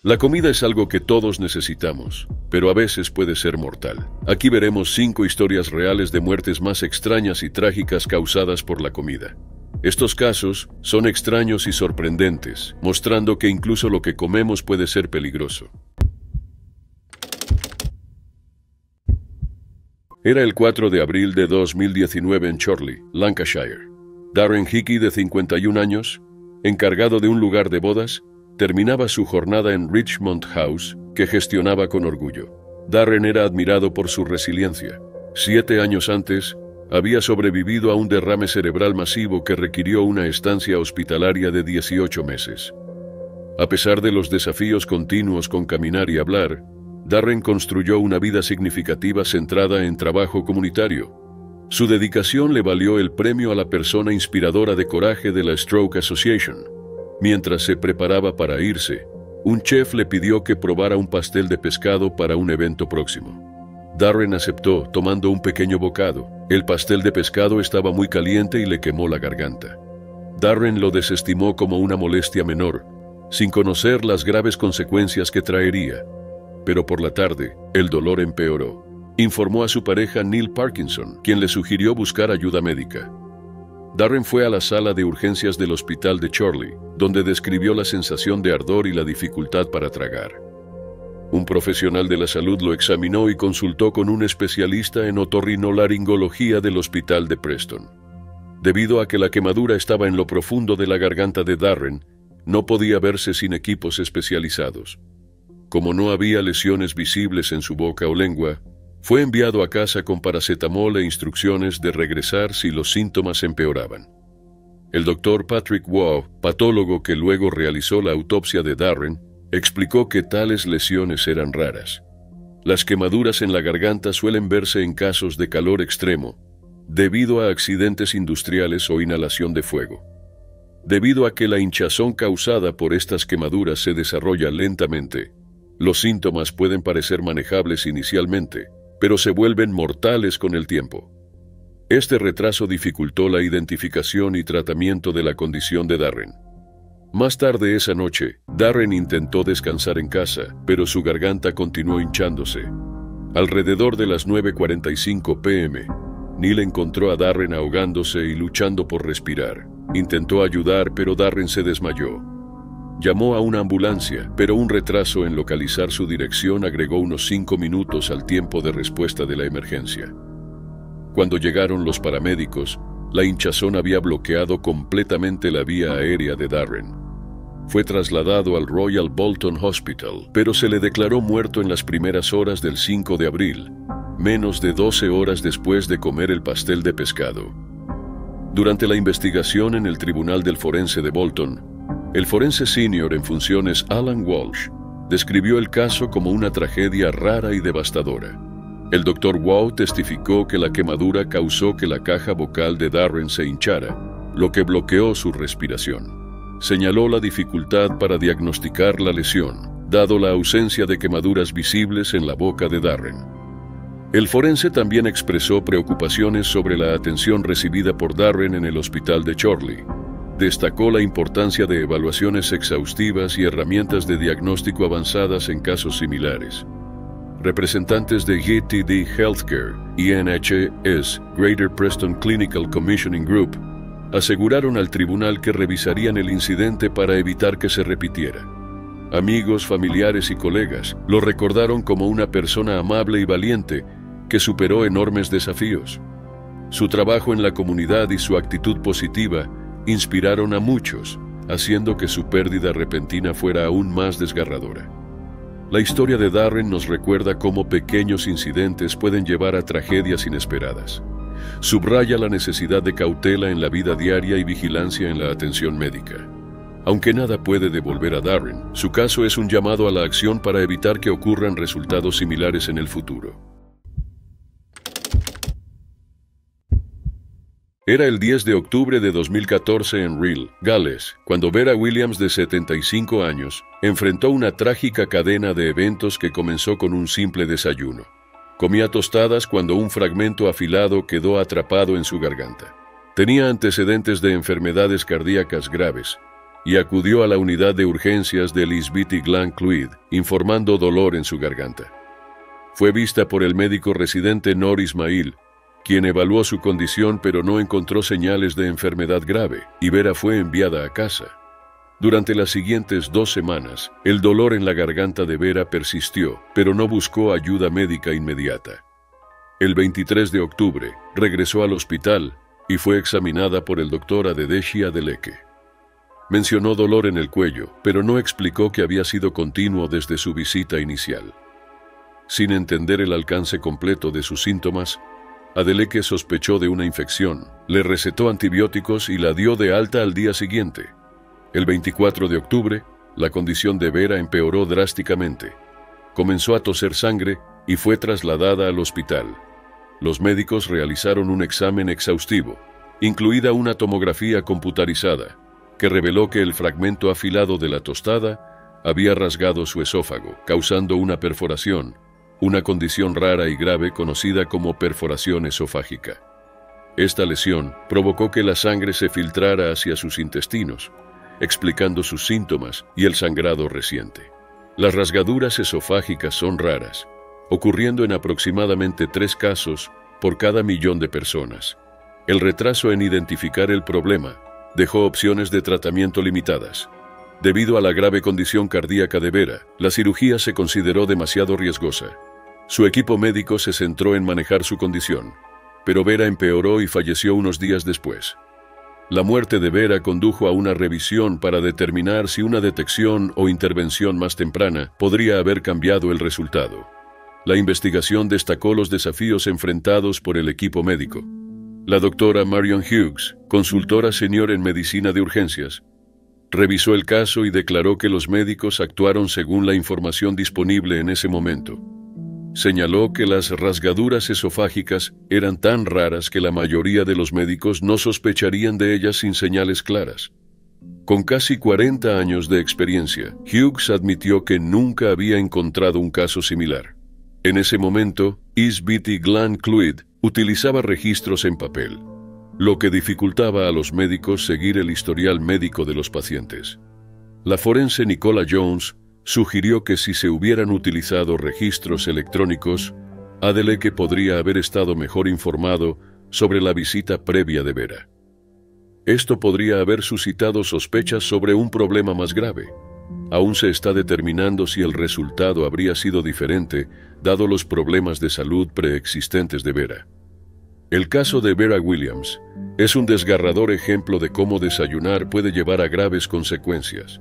La comida es algo que todos necesitamos, pero a veces puede ser mortal. Aquí veremos 5 historias reales de muertes más extrañas y trágicas causadas por la comida. Estos casos son extraños y sorprendentes, mostrando que incluso lo que comemos puede ser peligroso. Era el 4 de abril de 2019 en Chorley, Lancashire. Darren Hickey, de 51 años, encargado de un lugar de bodas, terminaba su jornada en Richmond House, que gestionaba con orgullo. Darren era admirado por su resiliencia. 7 años antes, había sobrevivido a un derrame cerebral masivo que requirió una estancia hospitalaria de 18 meses. A pesar de los desafíos continuos con caminar y hablar, Darren construyó una vida significativa centrada en trabajo comunitario. Su dedicación le valió el premio a la persona inspiradora de coraje de la Stroke Association. Mientras se preparaba para irse, un chef le pidió que probara un pastel de pescado para un evento próximo. Darren aceptó, tomando un pequeño bocado. El pastel de pescado estaba muy caliente y le quemó la garganta. Darren lo desestimó como una molestia menor, sin conocer las graves consecuencias que traería. Pero por la tarde, el dolor empeoró. Informó a su pareja Neil Parkinson, quien le sugirió buscar ayuda médica. Darren fue a la sala de urgencias del hospital de Chorley, donde describió la sensación de ardor y la dificultad para tragar. Un profesional de la salud lo examinó y consultó con un especialista en otorrinolaringología del hospital de Preston. Debido a que la quemadura estaba en lo profundo de la garganta de Darren, no podía verse sin equipos especializados. Como no había lesiones visibles en su boca o lengua, fue enviado a casa con paracetamol e instrucciones de regresar si los síntomas empeoraban. El doctor Patrick Waugh, patólogo que luego realizó la autopsia de Darren, explicó que tales lesiones eran raras. Las quemaduras en la garganta suelen verse en casos de calor extremo, debido a accidentes industriales o inhalación de fuego. Debido a que la hinchazón causada por estas quemaduras se desarrolla lentamente, los síntomas pueden parecer manejables inicialmente, pero se vuelven mortales con el tiempo. Este retraso dificultó la identificación y tratamiento de la condición de Darren. Más tarde esa noche, Darren intentó descansar en casa, pero su garganta continuó hinchándose. Alrededor de las 9:45 p.m., Neil encontró a Darren ahogándose y luchando por respirar. Intentó ayudar, pero Darren se desmayó. Llamó a una ambulancia, pero un retraso en localizar su dirección agregó unos 5 minutos al tiempo de respuesta de la emergencia. Cuando llegaron los paramédicos, la hinchazón había bloqueado completamente la vía aérea de Darren. Fue trasladado al Royal Bolton Hospital, pero se le declaró muerto en las primeras horas del 5 de abril, menos de 12 horas después de comer el pastel de pescado. Durante la investigación en el Tribunal del Forense de Bolton, el forense senior en funciones Alan Walsh describió el caso como una tragedia rara y devastadora. El Dr. Waugh testificó que la quemadura causó que la caja vocal de Darren se hinchara, lo que bloqueó su respiración. Señaló la dificultad para diagnosticar la lesión, dado la ausencia de quemaduras visibles en la boca de Darren. El forense también expresó preocupaciones sobre la atención recibida por Darren en el hospital de Chorley. Destacó la importancia de evaluaciones exhaustivas y herramientas de diagnóstico avanzadas en casos similares. Representantes de GTD Healthcare y NHS Greater Preston Clinical Commissioning Group aseguraron al tribunal que revisarían el incidente para evitar que se repitiera. Amigos, familiares y colegas lo recordaron como una persona amable y valiente que superó enormes desafíos. Su trabajo en la comunidad y su actitud positiva inspiraron a muchos, haciendo que su pérdida repentina fuera aún más desgarradora. La historia de Darren nos recuerda cómo pequeños incidentes pueden llevar a tragedias inesperadas. Subraya la necesidad de cautela en la vida diaria y vigilancia en la atención médica. Aunque nada puede devolver a Darren, su caso es un llamado a la acción para evitar que ocurran resultados similares en el futuro. Era el 10 de octubre de 2014 en Rhyl, Gales, cuando Vera Williams, de 75 años, enfrentó una trágica cadena de eventos que comenzó con un simple desayuno. Comía tostadas cuando un fragmento afilado quedó atrapado en su garganta. Tenía antecedentes de enfermedades cardíacas graves, y acudió a la unidad de urgencias del Isbiti Gland Cluid, informando dolor en su garganta. Fue vista por el médico residente Noor Ismail, quien evaluó su condición pero no encontró señales de enfermedad grave, y Vera fue enviada a casa. Durante las siguientes 2 semanas, el dolor en la garganta de Vera persistió, pero no buscó ayuda médica inmediata. El 23 de octubre, regresó al hospital y fue examinada por el doctor Adedeshi Adeleke. Mencionó dolor en el cuello, pero no explicó que había sido continuo desde su visita inicial. Sin entender el alcance completo de sus síntomas, Adeleke sospechó de una infección, le recetó antibióticos y la dio de alta al día siguiente. El 24 de octubre, la condición de Vera empeoró drásticamente. Comenzó a toser sangre y fue trasladada al hospital. Los médicos realizaron un examen exhaustivo, incluida una tomografía computarizada, que reveló que el fragmento afilado de la tostada había rasgado su esófago, causando una perforación, una condición rara y grave conocida como perforación esofágica. Esta lesión provocó que la sangre se filtrara hacia sus intestinos, explicando sus síntomas y el sangrado reciente. Las rasgaduras esofágicas son raras, ocurriendo en aproximadamente 3 casos por cada 1.000.000 de personas. El retraso en identificar el problema dejó opciones de tratamiento limitadas. Debido a la grave condición cardíaca de Vera, la cirugía se consideró demasiado riesgosa. Su equipo médico se centró en manejar su condición, pero Vera empeoró y falleció unos días después. La muerte de Vera condujo a una revisión para determinar si una detección o intervención más temprana podría haber cambiado el resultado. La investigación destacó los desafíos enfrentados por el equipo médico. La doctora Marion Hughes, consultora senior en medicina de urgencias, revisó el caso y declaró que los médicos actuaron según la información disponible en ese momento. Señaló que las rasgaduras esofágicas eran tan raras que la mayoría de los médicos no sospecharían de ellas sin señales claras. Con casi 40 años de experiencia, Hughes admitió que nunca había encontrado un caso similar. En ese momento, Isbiti Gland Cluid utilizaba registros en papel, lo que dificultaba a los médicos seguir el historial médico de los pacientes. La forense Nicola Jones sugirió que si se hubieran utilizado registros electrónicos, Adeleke podría haber estado mejor informado sobre la visita previa de Vera. Esto podría haber suscitado sospechas sobre un problema más grave. Aún se está determinando si el resultado habría sido diferente, dado los problemas de salud preexistentes de Vera. El caso de Vera Williams es un desgarrador ejemplo de cómo desayunar puede llevar a graves consecuencias.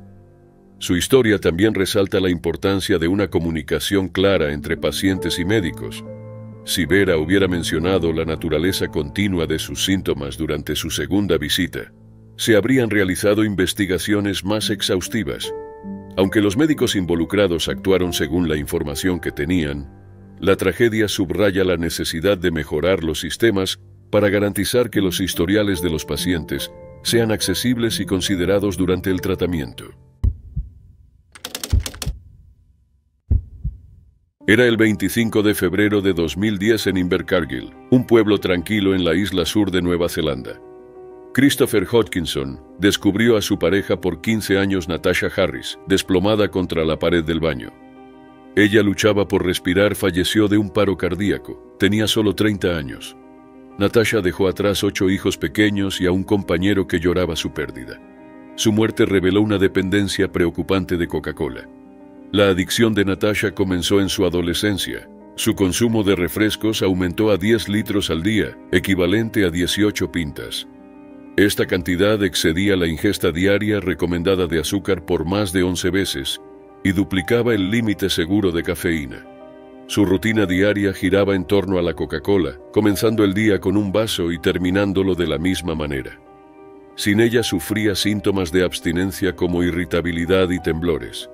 Su historia también resalta la importancia de una comunicación clara entre pacientes y médicos. Si Vera hubiera mencionado la naturaleza continua de sus síntomas durante su segunda visita, se habrían realizado investigaciones más exhaustivas. Aunque los médicos involucrados actuaron según la información que tenían, la tragedia subraya la necesidad de mejorar los sistemas para garantizar que los historiales de los pacientes sean accesibles y considerados durante el tratamiento. Era el 25 de febrero de 2010 en Invercargill, un pueblo tranquilo en la isla sur de Nueva Zelanda. Christopher Hodgkinson descubrió a su pareja por 15 años, Natasha Harris, desplomada contra la pared del baño. Ella luchaba por respirar, falleció de un paro cardíaco. Tenía solo 30 años. Natasha dejó atrás 8 hijos pequeños y a un compañero que lloraba su pérdida. Su muerte reveló una dependencia preocupante de Coca-Cola. La adicción de Natasha comenzó en su adolescencia. Su consumo de refrescos aumentó a 10 litros al día, equivalente a 18 pintas. Esta cantidad excedía la ingesta diaria recomendada de azúcar por más de 11 veces y duplicaba el límite seguro de cafeína. Su rutina diaria giraba en torno a la Coca-Cola, comenzando el día con un vaso y terminándolo de la misma manera. Sin ella sufría síntomas de abstinencia como irritabilidad y temblores.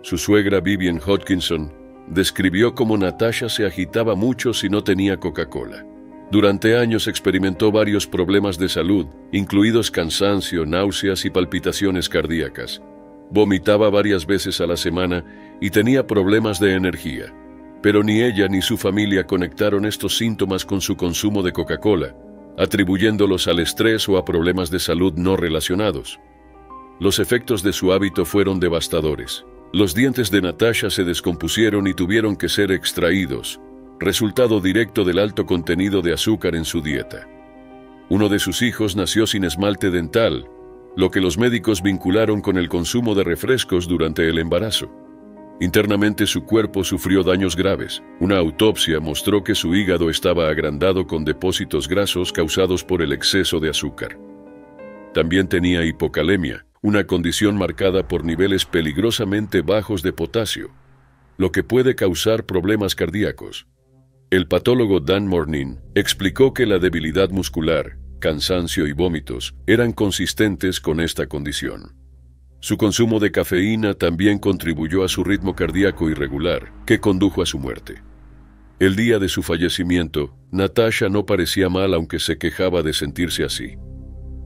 Su suegra Vivian Hodgkinson describió cómo Natasha se agitaba mucho si no tenía Coca-Cola. Durante años experimentó varios problemas de salud, incluidos cansancio, náuseas y palpitaciones cardíacas. Vomitaba varias veces a la semana y tenía problemas de energía. Pero ni ella ni su familia conectaron estos síntomas con su consumo de Coca-Cola, atribuyéndolos al estrés o a problemas de salud no relacionados. Los efectos de su hábito fueron devastadores. Los dientes de Natasha se descompusieron y tuvieron que ser extraídos, resultado directo del alto contenido de azúcar en su dieta. Uno de sus hijos nació sin esmalte dental, lo que los médicos vincularon con el consumo de refrescos durante el embarazo. Internamente su cuerpo sufrió daños graves. Una autopsia mostró que su hígado estaba agrandado con depósitos grasos causados por el exceso de azúcar. También tenía hipocalemia, una condición marcada por niveles peligrosamente bajos de potasio, lo que puede causar problemas cardíacos. El patólogo Dan Mornin explicó que la debilidad muscular, cansancio y vómitos eran consistentes con esta condición. Su consumo de cafeína también contribuyó a su ritmo cardíaco irregular, que condujo a su muerte. El día de su fallecimiento, Natasha no parecía mal aunque se quejaba de sentirse así.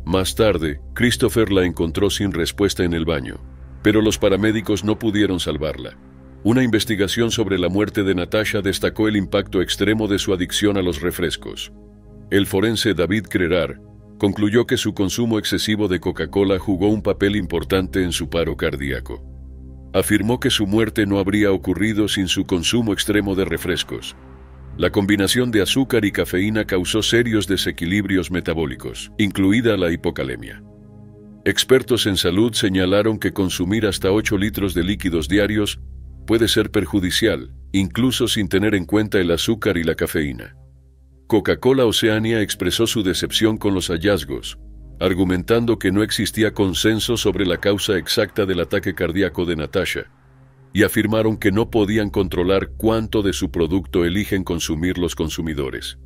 Más tarde, Christopher la encontró sin respuesta en el baño, pero los paramédicos no pudieron salvarla. Una investigación sobre la muerte de Natasha destacó el impacto extremo de su adicción a los refrescos. El forense David Crerar concluyó que su consumo excesivo de Coca-Cola jugó un papel importante en su paro cardíaco. Afirmó que su muerte no habría ocurrido sin su consumo extremo de refrescos. La combinación de azúcar y cafeína causó serios desequilibrios metabólicos, incluida la hipocalemia. Expertos en salud señalaron que consumir hasta 8 litros de líquidos diarios puede ser perjudicial, incluso sin tener en cuenta el azúcar y la cafeína. Coca-Cola Oceania expresó su decepción con los hallazgos, argumentando que no existía consenso sobre la causa exacta del ataque cardíaco de Natasha, y afirmaron que no podían controlar cuánto de su producto eligen consumir los consumidores.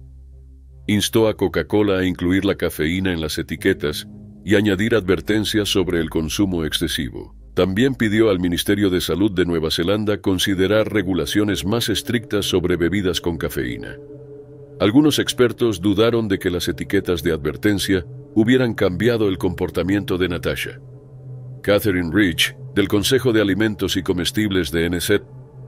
Instó a Coca-Cola a incluir la cafeína en las etiquetas y añadir advertencias sobre el consumo excesivo. También pidió al Ministerio de Salud de Nueva Zelanda considerar regulaciones más estrictas sobre bebidas con cafeína. Algunos expertos dudaron de que las etiquetas de advertencia hubieran cambiado el comportamiento de Natasha. Catherine Rich, del Consejo de Alimentos y Comestibles de NSET,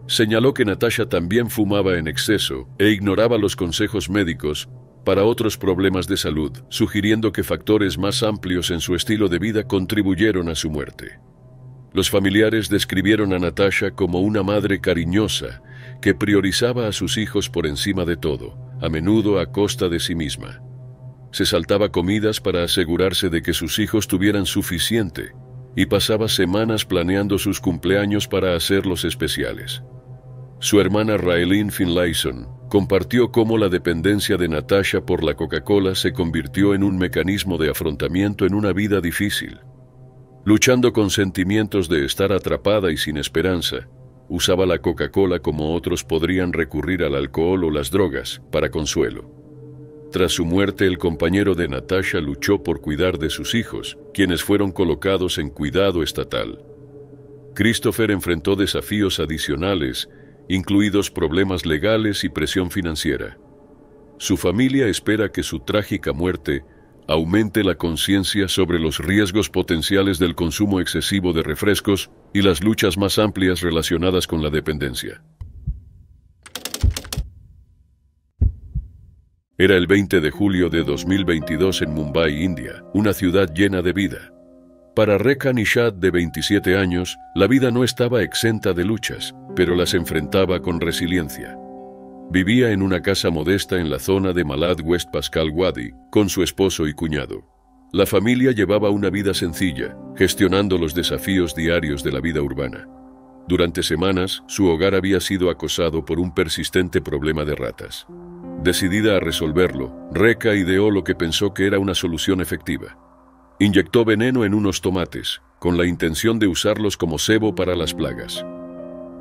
señaló que Natasha también fumaba en exceso e ignoraba los consejos médicos para otros problemas de salud, sugiriendo que factores más amplios en su estilo de vida contribuyeron a su muerte. Los familiares describieron a Natasha como una madre cariñosa que priorizaba a sus hijos por encima de todo, a menudo a costa de sí misma. Se saltaba comidas para asegurarse de que sus hijos tuvieran suficiente y pasaba semanas planeando sus cumpleaños para hacerlos especiales. Su hermana Raelynn Finlayson compartió cómo la dependencia de Natasha por la Coca-Cola se convirtió en un mecanismo de afrontamiento en una vida difícil. Luchando con sentimientos de estar atrapada y sin esperanza, usaba la Coca-Cola como otros podrían recurrir al alcohol o las drogas para consuelo. Tras su muerte, el compañero de Natasha luchó por cuidar de sus hijos, quienes fueron colocados en cuidado estatal. Christopher enfrentó desafíos adicionales, incluidos problemas legales y presión financiera. Su familia espera que su trágica muerte aumente la conciencia sobre los riesgos potenciales del consumo excesivo de refrescos y las luchas más amplias relacionadas con la dependencia. Era el 20 de julio de 2022 en Mumbai, India, una ciudad llena de vida. Para Rekha Nishad, de 27 años, la vida no estaba exenta de luchas, pero las enfrentaba con resiliencia. Vivía en una casa modesta en la zona de Malad West Pascal Wadi, con su esposo y cuñado. La familia llevaba una vida sencilla, gestionando los desafíos diarios de la vida urbana. Durante semanas, su hogar había sido acosado por un persistente problema de ratas. Decidida a resolverlo, Rekha ideó lo que pensó que era una solución efectiva. Inyectó veneno en unos tomates, con la intención de usarlos como cebo para las plagas.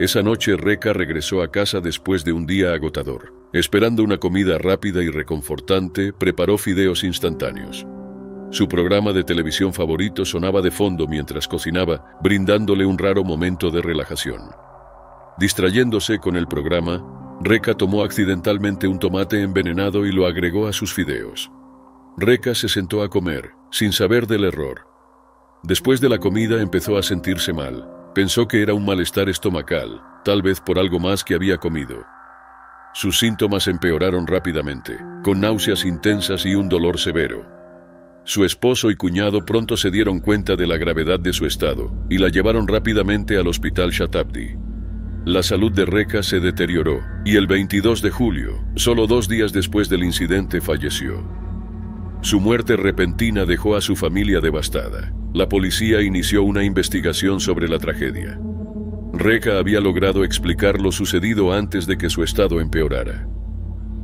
Esa noche Rekha regresó a casa después de un día agotador. Esperando una comida rápida y reconfortante, preparó fideos instantáneos. Su programa de televisión favorito sonaba de fondo mientras cocinaba, brindándole un raro momento de relajación. Distrayéndose con el programa, Rekha tomó accidentalmente un tomate envenenado y lo agregó a sus fideos. Rekha se sentó a comer, sin saber del error. Después de la comida empezó a sentirse mal. Pensó que era un malestar estomacal, tal vez por algo más que había comido. Sus síntomas empeoraron rápidamente, con náuseas intensas y un dolor severo. Su esposo y cuñado pronto se dieron cuenta de la gravedad de su estado y la llevaron rápidamente al hospital Shatabdi. La salud de Rekha se deterioró y el 22 de julio, solo 2 días después del incidente, falleció. Su muerte repentina dejó a su familia devastada. La policía inició una investigación sobre la tragedia. Rekha había logrado explicar lo sucedido antes de que su estado empeorara.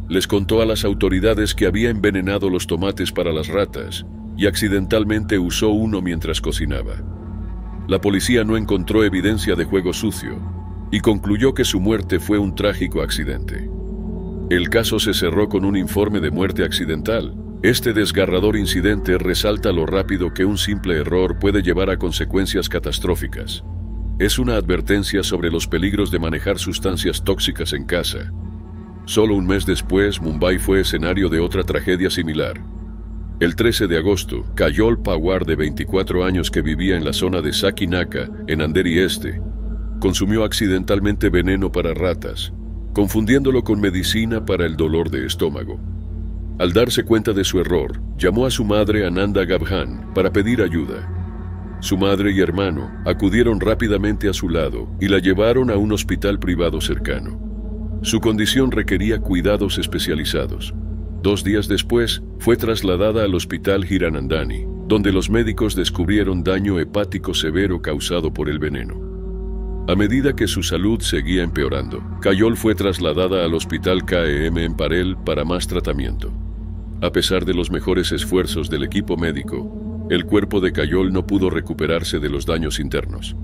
Les contó a las autoridades que había envenenado los tomates para las ratas y accidentalmente usó uno mientras cocinaba. La policía no encontró evidencia de juego sucio y concluyó que su muerte fue un trágico accidente. El caso se cerró con un informe de muerte accidental. Este desgarrador incidente resalta lo rápido que un simple error puede llevar a consecuencias catastróficas. Es una advertencia sobre los peligros de manejar sustancias tóxicas en casa. Solo un mes después, Mumbai fue escenario de otra tragedia similar. El 13 de agosto, Kajol Pawar, de 24 años que vivía en la zona de Sakinaka, en Andheri Este, consumió accidentalmente veneno para ratas, confundiéndolo con medicina para el dolor de estómago. Al darse cuenta de su error, llamó a su madre Ananda Gabhan para pedir ayuda. Su madre y hermano acudieron rápidamente a su lado y la llevaron a un hospital privado cercano. Su condición requería cuidados especializados. 2 días después, fue trasladada al hospital Hiranandani, donde los médicos descubrieron daño hepático severo causado por el veneno. A medida que su salud seguía empeorando, Kajol fue trasladada al hospital KEM en Parel para más tratamiento. A pesar de los mejores esfuerzos del equipo médico, el cuerpo de Kajol no pudo recuperarse de los daños internos.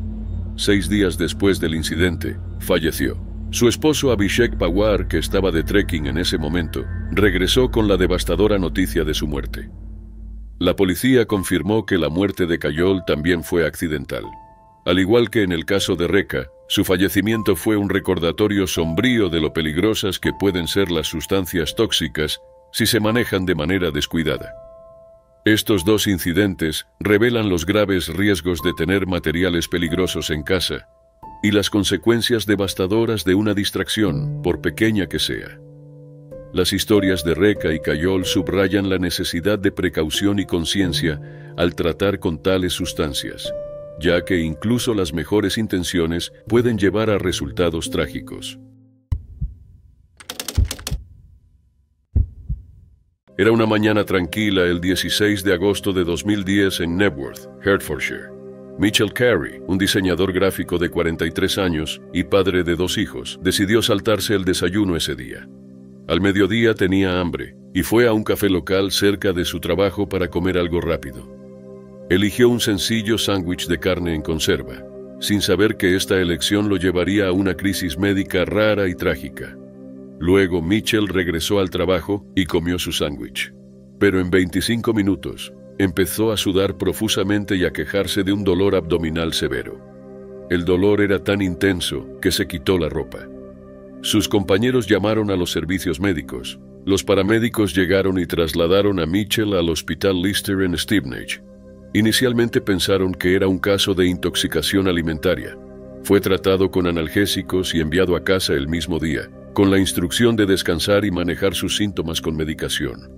6 días después del incidente, falleció. Su esposo Abhishek Pawar, que estaba de trekking en ese momento, regresó con la devastadora noticia de su muerte. La policía confirmó que la muerte de Kajol también fue accidental. Al igual que en el caso de Rekha, su fallecimiento fue un recordatorio sombrío de lo peligrosas que pueden ser las sustancias tóxicas si se manejan de manera descuidada. Estos 2 incidentes revelan los graves riesgos de tener materiales peligrosos en casa y las consecuencias devastadoras de una distracción, por pequeña que sea. Las historias de Rekha y Kajol subrayan la necesidad de precaución y conciencia al tratar con tales sustancias, ya que incluso las mejores intenciones pueden llevar a resultados trágicos. Era una mañana tranquila el 16 de agosto de 2010 en Knebworth, Hertfordshire. Mitchell Carey, un diseñador gráfico de 43 años y padre de 2 hijos, decidió saltarse el desayuno ese día. Al mediodía tenía hambre y fue a un café local cerca de su trabajo para comer algo rápido. Eligió un sencillo sándwich de carne en conserva, sin saber que esta elección lo llevaría a una crisis médica rara y trágica. Luego Mitchell regresó al trabajo y comió su sándwich. Pero en 25 minutos, empezó a sudar profusamente y a quejarse de un dolor abdominal severo. El dolor era tan intenso que se quitó la ropa. Sus compañeros llamaron a los servicios médicos. Los paramédicos llegaron y trasladaron a Mitchell al Hospital Lister en Stevenage. Inicialmente pensaron que era un caso de intoxicación alimentaria. Fue tratado con analgésicos y enviado a casa el mismo día, con la instrucción de descansar y manejar sus síntomas con medicación.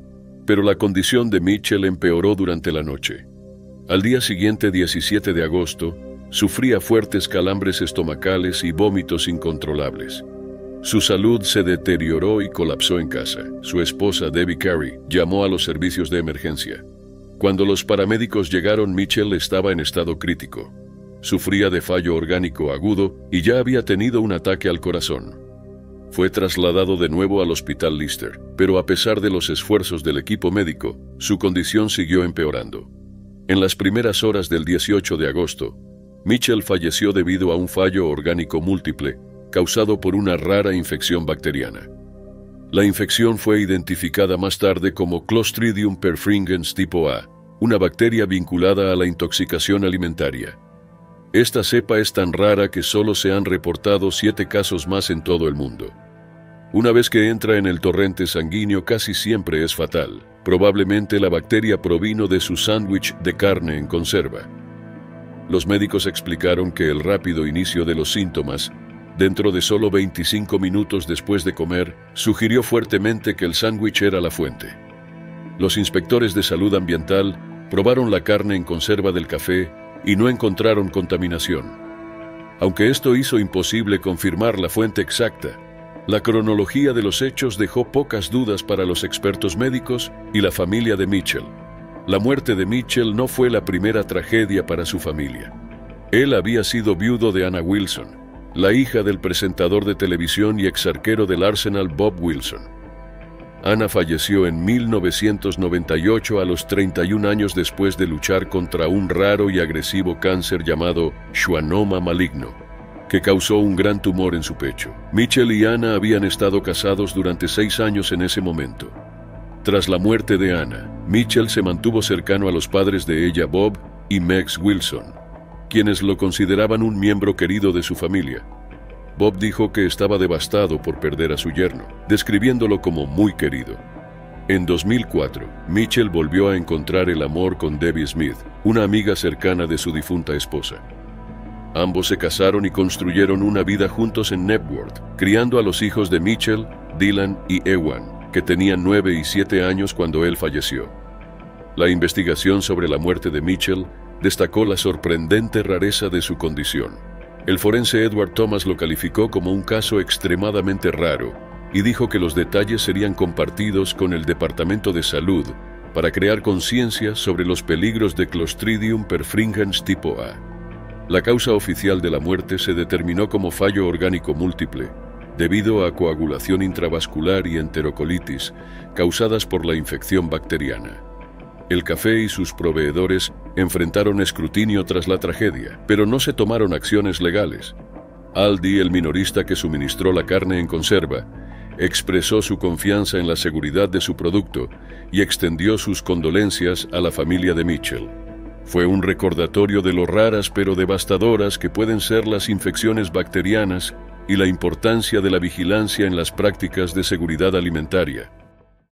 Pero la condición de Mitchell empeoró durante la noche. Al día siguiente, 17 de agosto, sufría fuertes calambres estomacales y vómitos incontrolables. Su salud se deterioró y colapsó en casa. Su esposa, Debbie Carey, llamó a los servicios de emergencia. Cuando los paramédicos llegaron, Mitchell estaba en estado crítico. Sufría de fallo orgánico agudo y ya había tenido un ataque al corazón. Fue trasladado de nuevo al Hospital Lister, pero a pesar de los esfuerzos del equipo médico, su condición siguió empeorando. En las primeras horas del 18 de agosto, Mitchell falleció debido a un fallo orgánico múltiple causado por una rara infección bacteriana. La infección fue identificada más tarde como Clostridium perfringens tipo A, una bacteria vinculada a la intoxicación alimentaria. Esta cepa es tan rara que solo se han reportado 7 casos más en todo el mundo. Una vez que entra en el torrente sanguíneo, casi siempre es fatal. Probablemente la bacteria provino de su sándwich de carne en conserva. Los médicos explicaron que el rápido inicio de los síntomas, dentro de solo 25 minutos después de comer, sugirió fuertemente que el sándwich era la fuente. Los inspectores de salud ambiental Probaron la carne en conserva del café y no encontraron contaminación. Aunque esto hizo imposible confirmar la fuente exacta, la cronología de los hechos dejó pocas dudas para los expertos médicos y la familia de Mitchell. La muerte de Mitchell no fue la primera tragedia para su familia. Él había sido viudo de Anna Wilson, la hija del presentador de televisión y exarquero del Arsenal Bob Wilson. Anna falleció en 1998 a los 31 años después de luchar contra un raro y agresivo cáncer llamado schwannoma maligno, que causó un gran tumor en su pecho. Mitchell y Anna habían estado casados durante 6 años en ese momento. Tras la muerte de Anna, Mitchell se mantuvo cercano a los padres de ella, Bob y Megs Wilson, quienes lo consideraban un miembro querido de su familia. Bob dijo que estaba devastado por perder a su yerno, describiéndolo como muy querido. En 2004, Mitchell volvió a encontrar el amor con Debbie Smith, una amiga cercana de su difunta esposa. Ambos se casaron y construyeron una vida juntos en Knebworth, criando a los hijos de Mitchell, Dylan y Ewan, que tenían 9 y 7 años cuando él falleció. La investigación sobre la muerte de Mitchell destacó la sorprendente rareza de su condición. El forense Edward Thomas lo calificó como un caso extremadamente raro y dijo que los detalles serían compartidos con el Departamento de Salud para crear conciencia sobre los peligros de Clostridium perfringens tipo A. La causa oficial de la muerte se determinó como fallo orgánico múltiple, debido a coagulación intravascular y enterocolitis causadas por la infección bacteriana. El café y sus proveedores enfrentaron escrutinio tras la tragedia, pero no se tomaron acciones legales. Aldi, el minorista que suministró la carne en conserva, expresó su confianza en la seguridad de su producto y extendió sus condolencias a la familia de Mitchell. Fue un recordatorio de lo raras pero devastadoras que pueden ser las infecciones bacterianas y la importancia de la vigilancia en las prácticas de seguridad alimentaria.